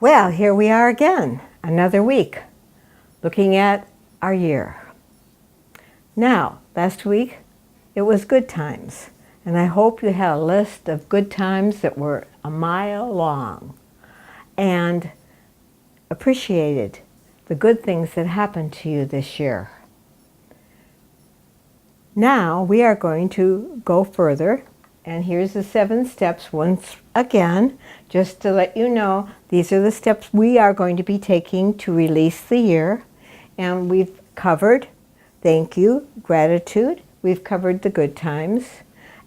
Well, here we are again, another week, looking at our year. Now, last week, it was good times, and I hope you had a list of good times that were a mile long and appreciated the good things that happened to you this year. Now, we are going to go further, and here's the 7 steps once again, just to let you know, these are the steps we are going to be taking to release the year. And we've covered thank you, gratitude, we've covered the good times.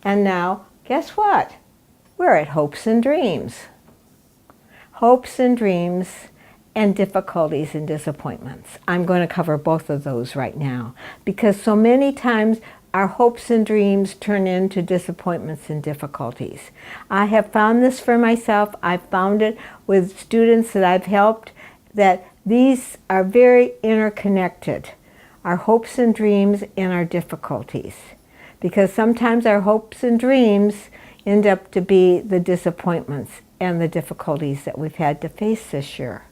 And now, guess what? We're at hopes and dreams. Hopes and dreams and difficulties and disappointments. I'm going to cover both of those right now because so many times our hopes and dreams turn into disappointments and difficulties. I have found this for myself. I've found it with students that I've helped, that these are very interconnected, our hopes and dreams and our difficulties. Because sometimes our hopes and dreams end up to be the disappointments and the difficulties that we've had to face this year.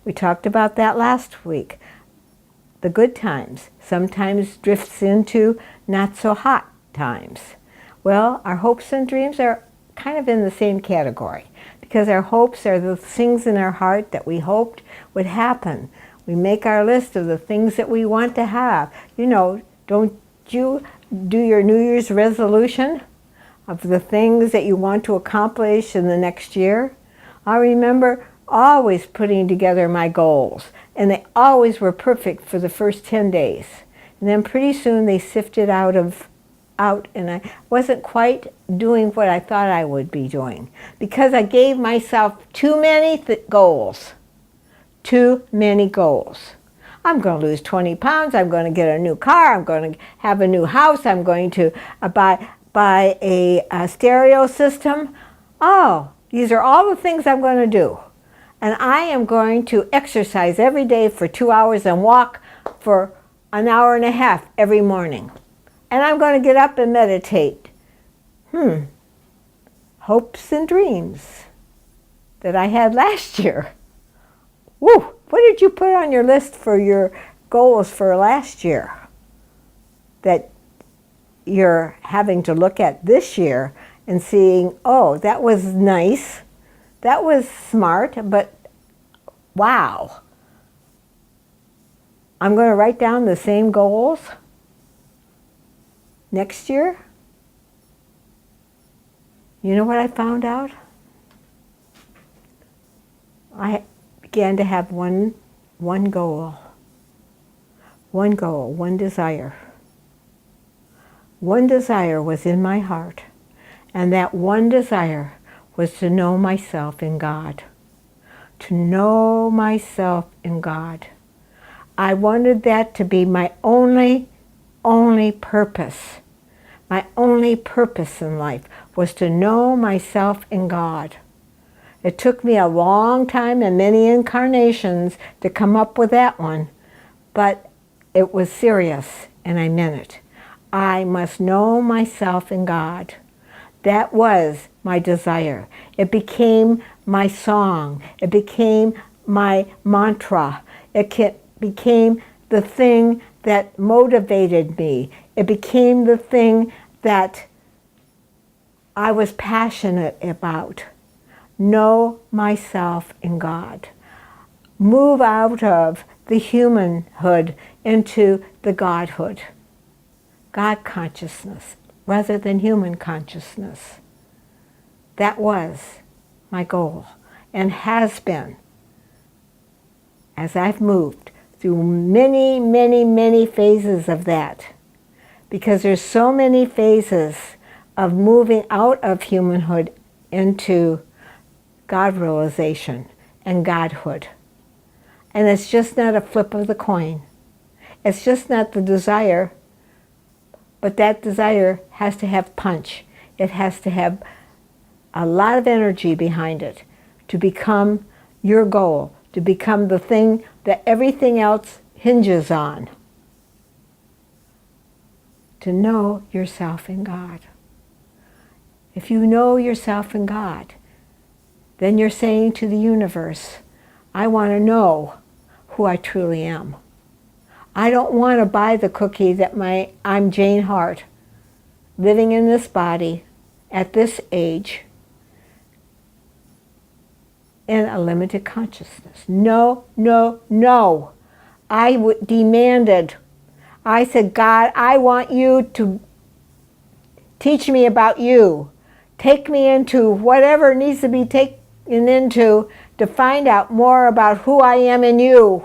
We talked about that last week. The good times sometimes drifts into not so hot times. Well, our hopes and dreams are kind of in the same category because our hopes are the things in our heart that we hoped would happen. We make our list of the things that we want to have. You know, don't you do your New Year's resolution of the things that you want to accomplish in the next year? I remember always putting together my goals, and they always were perfect for the first 10 days. And then pretty soon they sifted out, and I wasn't quite doing what I thought I would be doing because I gave myself too many goals. Too many goals. I'm going to lose 20 pounds, I'm going to get a new car, I'm going to have a new house, I'm going to buy a stereo system. Oh, these are all the things I'm going to do. And I am going to exercise every day for 2 hours and walk for an hour and a half every morning. And I'm going to get up and meditate. Hopes and dreams that I had last year. Woo! What did you put on your list for your goals for last year that you're having to look at this year and seeing, oh, that was nice. That was smart, but wow. I'm going to write down the same goals next year. You know what I found out? I began to have one goal, one desire. One desire was in my heart, and that one desire was to know myself in God. To know myself in God. I wanted that to be my only purpose. My only purpose in life was to know myself in God. It took me a long time and many incarnations to come up with that one, but it was serious and I meant it. I must know myself in God. That was my desire. It became my song. It became my mantra. It became the thing that motivated me. It became the thing that I was passionate about. Know myself in God. Move out of the humanhood into the Godhood. God consciousness rather than human consciousness. That was my goal and has been as I've moved through many phases of that. Because there's so many phases of moving out of humanhood into God realization and Godhood. And it's just not a flip of the coin. It's just not the desire, but that desire has to have punch. It has to have a lot of energy behind it to become your goal, to become the thing that everything else hinges on. To know yourself in God. If you know yourself in God, then you're saying to the universe, I want to know who I truly am. I don't want to buy the cookie that I'm Jane Hart, living in this body, at this age, in a limited consciousness. No, no, no. I demanded. I said, God, I want you to teach me about you. Take me into whatever needs to be taken into to find out more about who I am in you.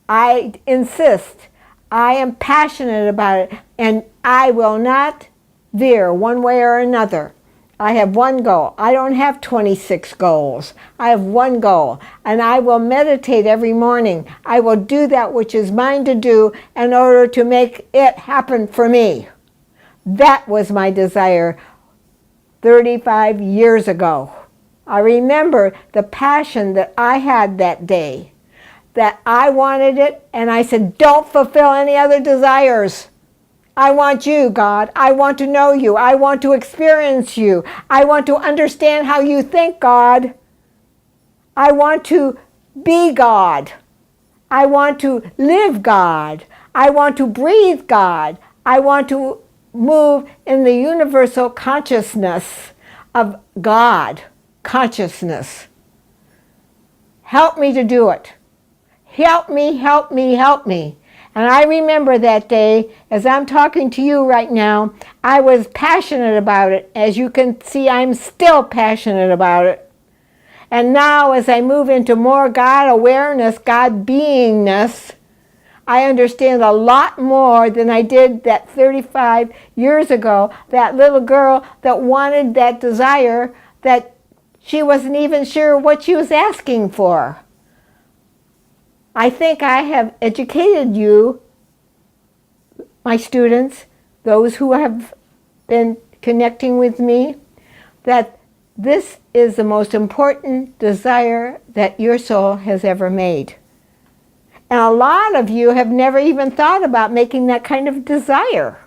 I insist. I am passionate about it, and I will not veer one way or another. I have one goal. I don't have 26 goals. I have one goal, and I will meditate every morning. I will do that which is mine to do in order to make it happen for me. That was my desire 35 years ago. I remember the passion that I had that day, that I wanted it, and I said, don't fulfill any other desires. I want you, God. I want to know you. I want to experience you. I want to understand how you think, God. I want to be God. I want to live God. I want to breathe God. I want to move in the universal consciousness of God consciousness. Help me to do it. Help me, help me, help me. And I remember that day, as I'm talking to you right now, I was passionate about it. As you can see, I'm still passionate about it. And now as I move into more God awareness, God beingness, I understand a lot more than I did that 35 years ago. That little girl that wanted that desire that she wasn't even sure what she was asking for. I think I have educated you, my students, those who have been connecting with me, that this is the most important desire that your soul has ever made. And a lot of you have never even thought about making that kind of desire.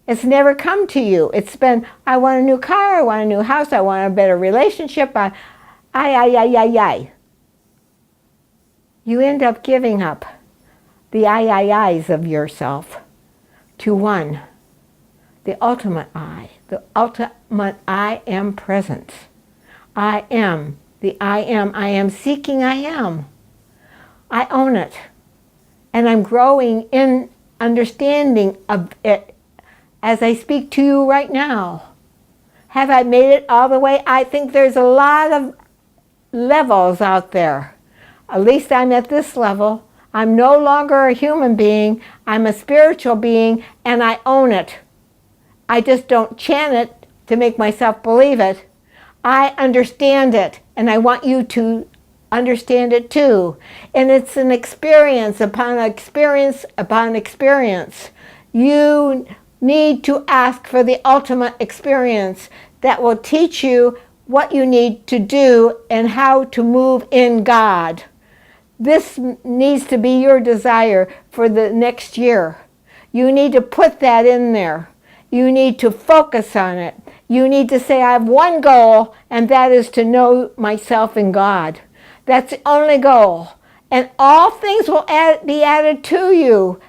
It's never come to you. It's been, I want a new car, I want a new house, I want a better relationship, I. You end up giving up the I's of yourself to one, the ultimate I. The ultimate I am presence. I am the I am seeking I am. I own it. And I'm growing in understanding of it as I speak to you right now. Have I made it all the way? I think there's a lot of levels out there. At least I'm at this level. I'm no longer a human being. I'm a spiritual being, and I own it. I just don't chant it to make myself believe it. I understand it, and I want you to understand it too. And it's an experience upon experience upon experience. You need to ask for the ultimate experience that will teach you what you need to do and how to move in God. This needs to be your desire for the next year. You need to put that in there. You need to focus on it. You need to say, I have one goal, and that is to know myself in God. That's the only goal. And all things will be added to you.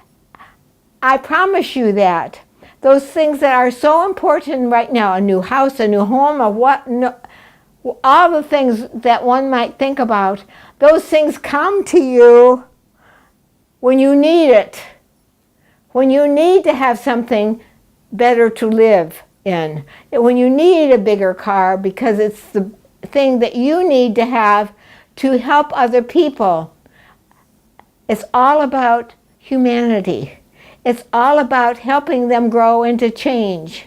I promise you that. Those things that are so important right now, a new house, a new home, all the things that one might think about, those things come to you when you need it. When you need to have something better to live in. When you need a bigger car because it's the thing that you need to have to help other people. It's all about humanity. It's all about helping them grow into change.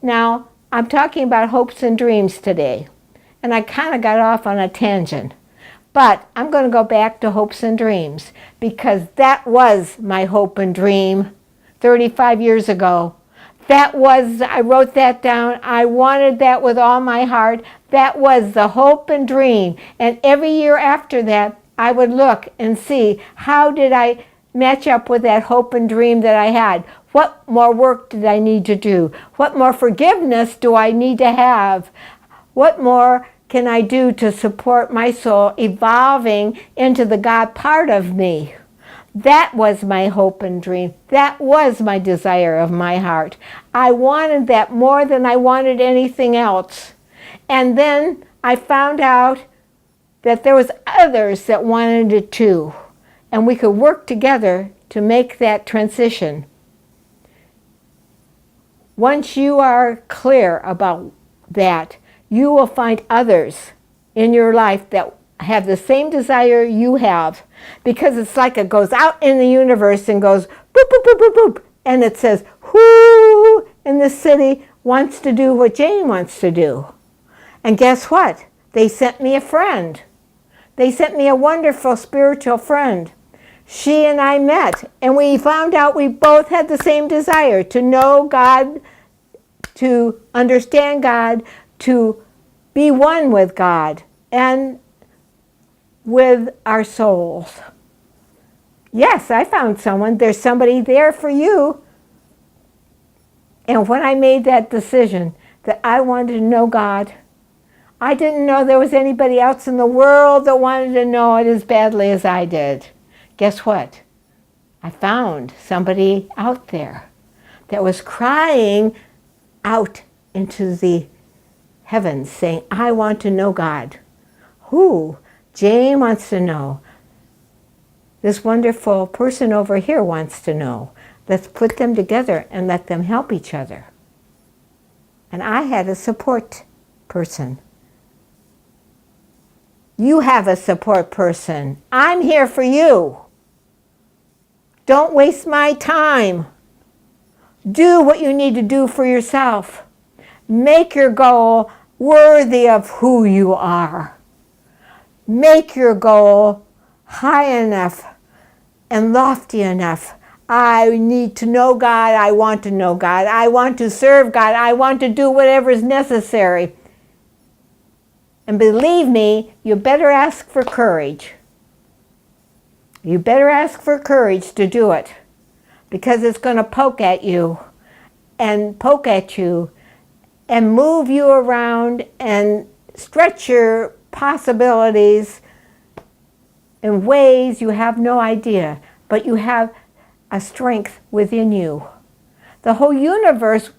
Now, I'm talking about hopes and dreams today. And I kind of got off on a tangent. But I'm going to go back to hopes and dreams because that was my hope and dream 35 years ago. I wrote that down. I wanted that with all my heart. That was the hope and dream. And every year after that, I would look and see how did I match up with that hope and dream that I had. What more work did I need to do? What more forgiveness do I need to have? What more can I do to support my soul evolving into the God part of me? That was my hope and dream. That was my desire of my heart. I wanted that more than I wanted anything else. And then I found out that there was others that wanted it too. And we could work together to make that transition. Once you are clear about that, you will find others in your life that have the same desire you have, because it's like it goes out in the universe and goes boop, boop, boop, boop, boop, and it says, who in the city wants to do what Jane wants to do? And guess what? They sent me a friend. They sent me a wonderful spiritual friend. She and I met, and we found out we both had the same desire to know God, to understand God, to be one with God and with our souls. Yes, I found someone. There's somebody there for you. And when I made that decision that I wanted to know God, I didn't know there was anybody else in the world that wanted to know it as badly as I did. Guess what? I found somebody out there that was crying out into the heavens saying, I want to know God. Who? Jane wants to know. This wonderful person over here wants to know. Let's put them together and let them help each other. And I had a support person. You have a support person. I'm here for you. Don't waste my time. Do what you need to do for yourself. Make your goal worthy of who you are. Make your goal high enough and lofty enough. I need to know God. I want to know God. I want to serve God. I want to do whatever is necessary. And believe me, you better ask for courage. You better ask for courage to do it, because it's going to poke at you and move you around and stretch your possibilities in ways you have no idea, but you have a strength within you. The whole universe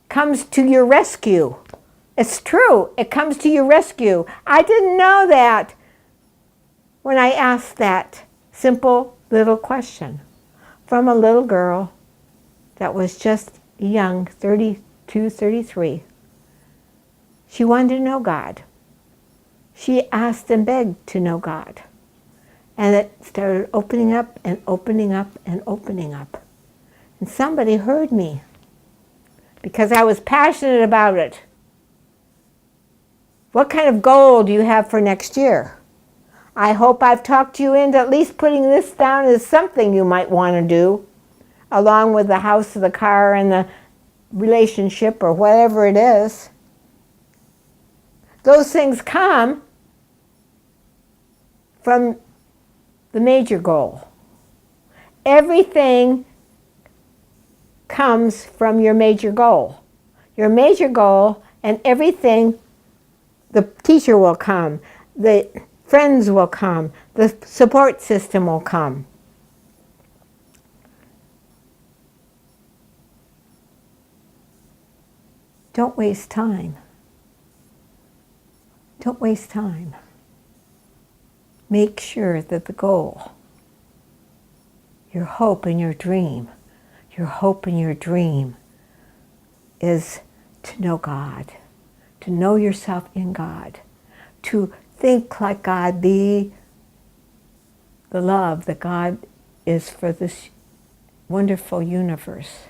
comes to your rescue. It's true, it comes to your rescue. I didn't know that when I asked that simple little question from a little girl that was just young, 32, 33. She wanted to know God. She asked and begged to know God. And it started opening up and opening up and opening up. And somebody heard me because I was passionate about it. What kind of goal do you have for next year? I hope I've talked you into at least putting this down as something you might want to do, along with the house or the car and the relationship or whatever it is. Those things come from the major goal. Everything comes from your major goal. Your major goal and everything, the teacher will come, the friends will come, the support system will come. Don't waste time. Don't waste time. Make sure that the goal, your hope and your dream is to know God, to know yourself in God, to think like God, be the love that God is for this wonderful universe.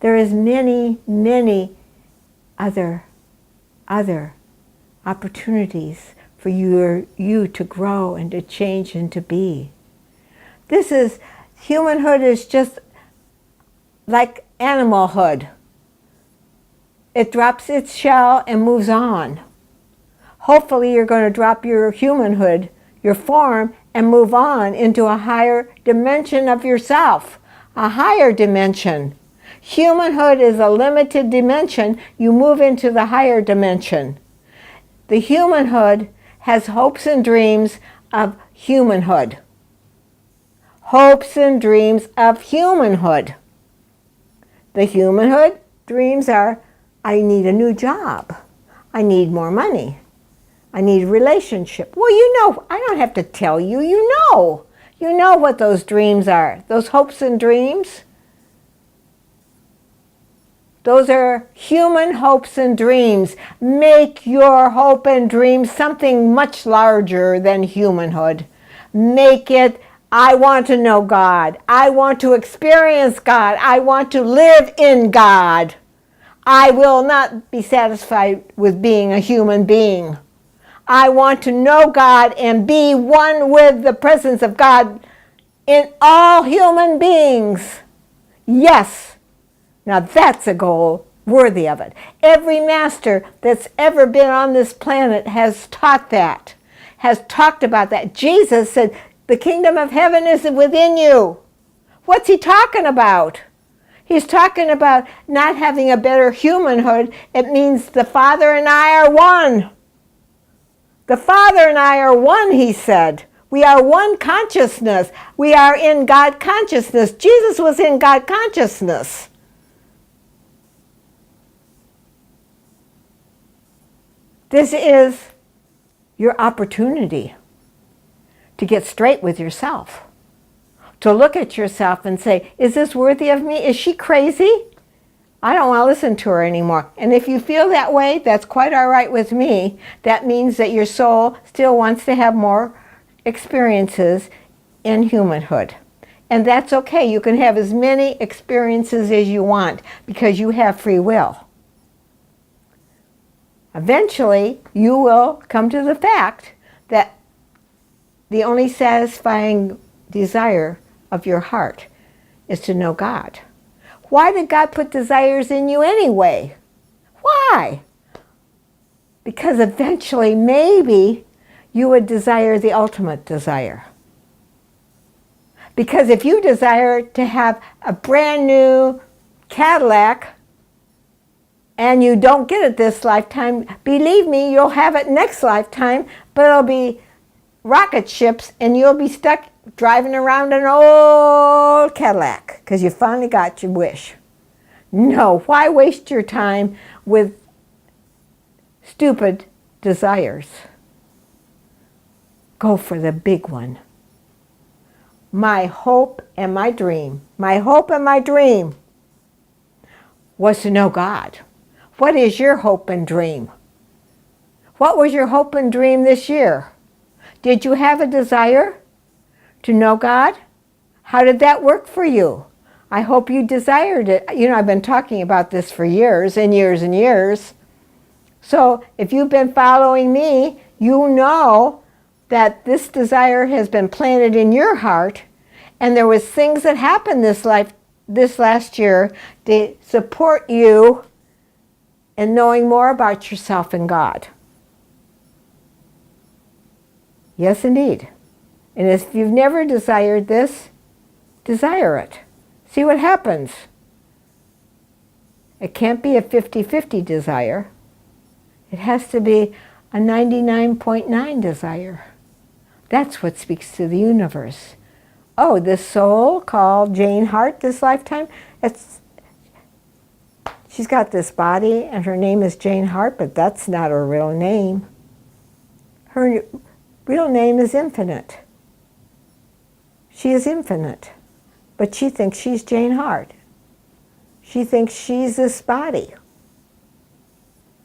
There is many, many other opportunities for you to grow and to change and to be. Humanhood is just like animalhood. It drops its shell and moves on. Hopefully you're going to drop your humanhood, your form, and move on into a higher dimension of yourself, a higher dimension. Humanhood is a limited dimension. You move into the higher dimension. The humanhood has hopes and dreams of humanhood. Hopes and dreams of humanhood. The humanhood dreams are, I need a new job. I need more money. I need a relationship. Well, you know, I don't have to tell you, you know. You know what those dreams are. Those hopes and dreams. Those are human hopes and dreams. Make your hope and dream something much larger than humanhood. Make it, I want to know God. I want to experience God. I want to live in God. I will not be satisfied with being a human being. I want to know God and be one with the presence of God in all human beings. Yes. Now that's a goal worthy of it. Every master that's ever been on this planet has taught that, has talked about that. Jesus said, the kingdom of heaven is within you. What's he talking about? He's talking about not having a better humanhood. It means the Father and I are one. The Father and I are one, he said. We are one consciousness. We are in God consciousness. Jesus was in God consciousness. This is your opportunity to get straight with yourself. To look at yourself and say, is this worthy of me? Is she crazy? I don't want to listen to her anymore. And if you feel that way, that's quite all right with me. That means that your soul still wants to have more experiences in humanhood. And that's okay. You can have as many experiences as you want because you have free will. Eventually, you will come to the fact that the only satisfying desire of your heart is to know God. Why did God put desires in you anyway? Why? Because eventually, maybe, you would desire the ultimate desire. Because if you desire to have a brand new Cadillac and you don't get it this lifetime, believe me, you'll have it next lifetime, but it'll be rocket ships and you'll be stuck driving around an old Cadillac because you finally got your wish. No, why waste your time with stupid desires? Go for the big one. My hope and my dream was to know God. What is your hope and dream? What was your hope and dream this year? Did you have a desire to know God? How did that work for you? I hope you desired it. You know, I've been talking about this for years and years and years. So if you've been following me, you know that this desire has been planted in your heart, and there was things that happened this last year to support you in knowing more about yourself and God. Yes, indeed. And if you've never desired this, desire it. See what happens. It can't be a 50-50 desire. It has to be a 99.9 desire. That's what speaks to the universe. Oh, this soul called Jane Hart this lifetime, she's got this body and her name is Jane Hart, but that's not her real name. Her real name is Infinite. She is infinite, but she thinks she's Jane Hart. She thinks she's this body.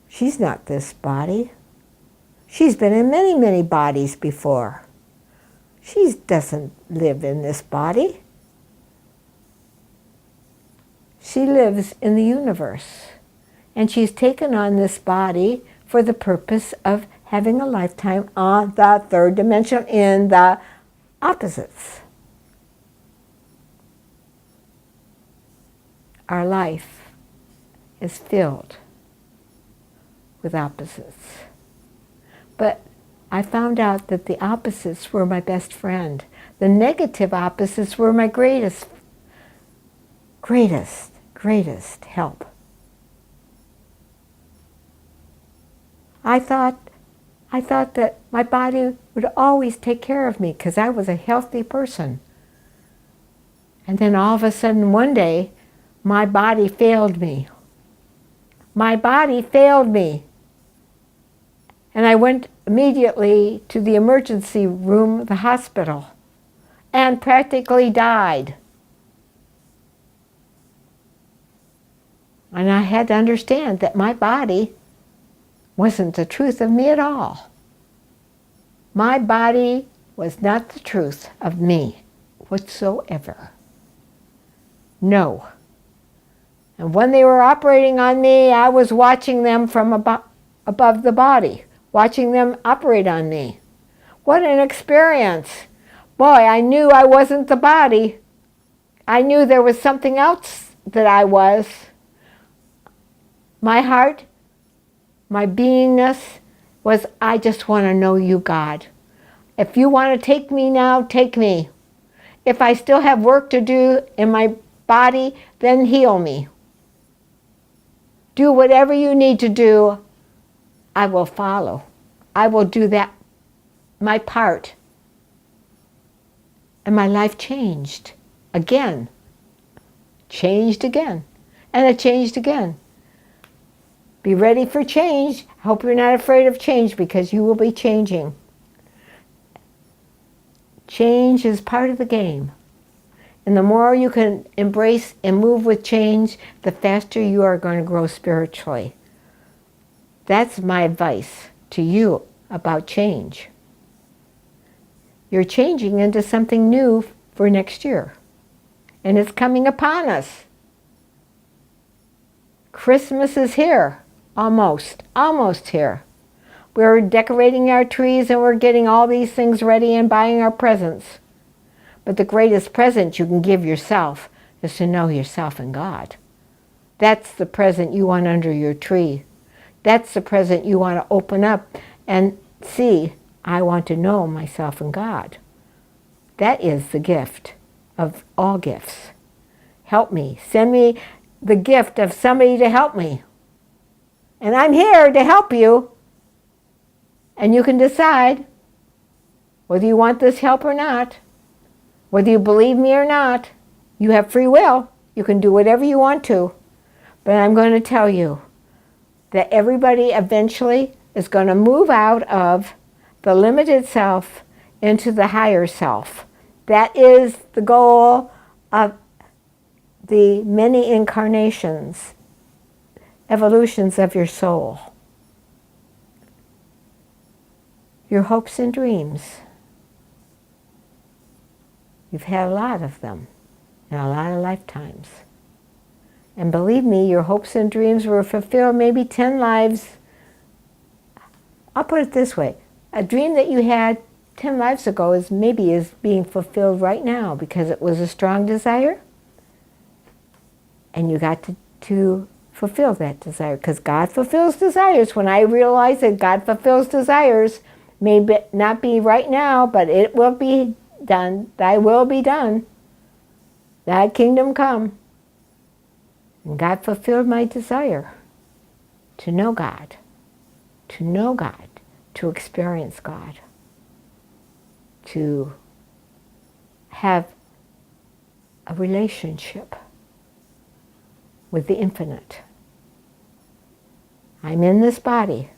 She's not this body. She's been in many, many bodies before. She doesn't live in this body. She lives in the universe. And she's taken on this body for the purpose of having a lifetime on the third dimension in the opposites. Our life is filled with opposites. But I found out that the opposites were my best friend. The negative opposites were my greatest help. I thought I thought that my body would always take care of me because I was a healthy person. And then all of a sudden one day, my body failed me. My body failed me. And I went immediately to the emergency room, the hospital, and practically died. And I had to understand that my body wasn't the truth of me at all. My body was not the truth of me whatsoever. No. And when they were operating on me, I was watching them from above the body, watching them operate on me. What an experience. Boy, I knew I wasn't the body. I knew there was something else that I was. My heart, my beingness was, I just want to know you, God. If you want to take me now, take me. If I still have work to do in my body, then heal me. Do whatever you need to do. I will follow. I will do that, my part. And my life changed again. Changed again. And it changed again. Be ready for change. Hope you're not afraid of change because you will be changing. Change is part of the game. And the more you can embrace and move with change, the faster you are going to grow spiritually. That's my advice to you about change. You're changing into something new for next year. And it's coming upon us. Christmas is here. Almost here. We're decorating our trees and we're getting all these things ready and buying our presents. But the greatest present you can give yourself is to know yourself and God. That's the present you want under your tree. That's the present you want to open up and see, I want to know myself and God. That is the gift of all gifts. Help me. Send me the gift of somebody to help me. And I'm here to help you. And you can decide whether you want this help or not. Whether you believe me or not. You have free will. You can do whatever you want to. But I'm going to tell you that everybody eventually is going to move out of the limited self into the higher self. That is the goal of the many incarnations, evolutions of your soul. Your hopes and dreams. You've had a lot of them in a lot of lifetimes. And believe me, your hopes and dreams were fulfilled maybe 10 lives. I'll put it this way. A dream that you had 10 lives ago is being fulfilled right now because it was a strong desire. And you got to fulfill that desire because God fulfills desires. When I realized that God fulfills desires, may not be right now, but it will be done. Thy will be done. Thy kingdom come. And God fulfilled my desire to know God, to experience God, to have a relationship with the infinite. I'm in this body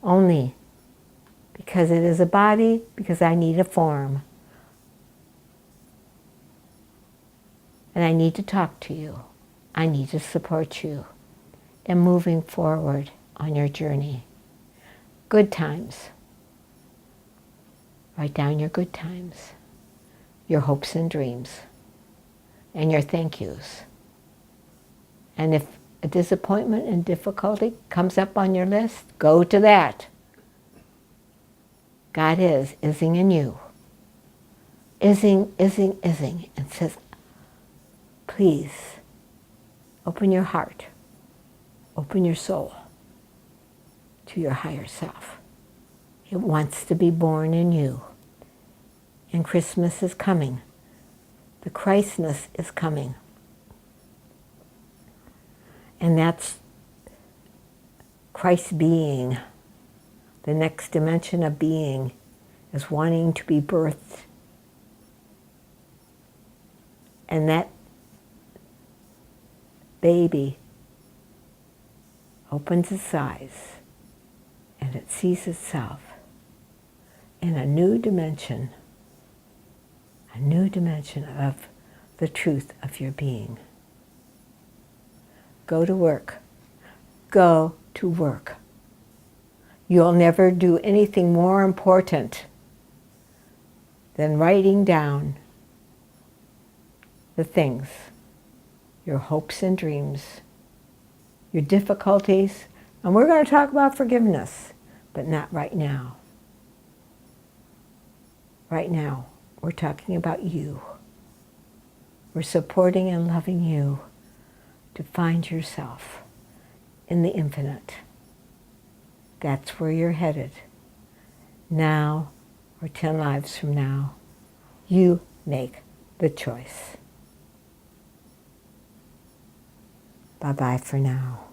only because it is a body, because I need a form. And I need to talk to you. I need to support you in moving forward on your journey. Good times. Write down your good times, your hopes and dreams, and your thank yous. And if a disappointment and difficulty comes up on your list, go to that. God is in you. Ising, and says, please, open your heart, open your soul to your higher self. It wants to be born in you. And Christmas is coming. The Christmas is coming. And that's Christ being, The next dimension of being is wanting to be birthed. And that baby opens its eyes and it sees itself in a new dimension of the truth of your being. Go to work. Go to work. You'll never do anything more important than writing down the things, your hopes and dreams, your difficulties, and we're going to talk about forgiveness, but not right now. Right now, we're talking about you. We're supporting and loving you to find yourself in the infinite. That's where you're headed. Now, or 10 lives from now, you make the choice. Bye-bye for now.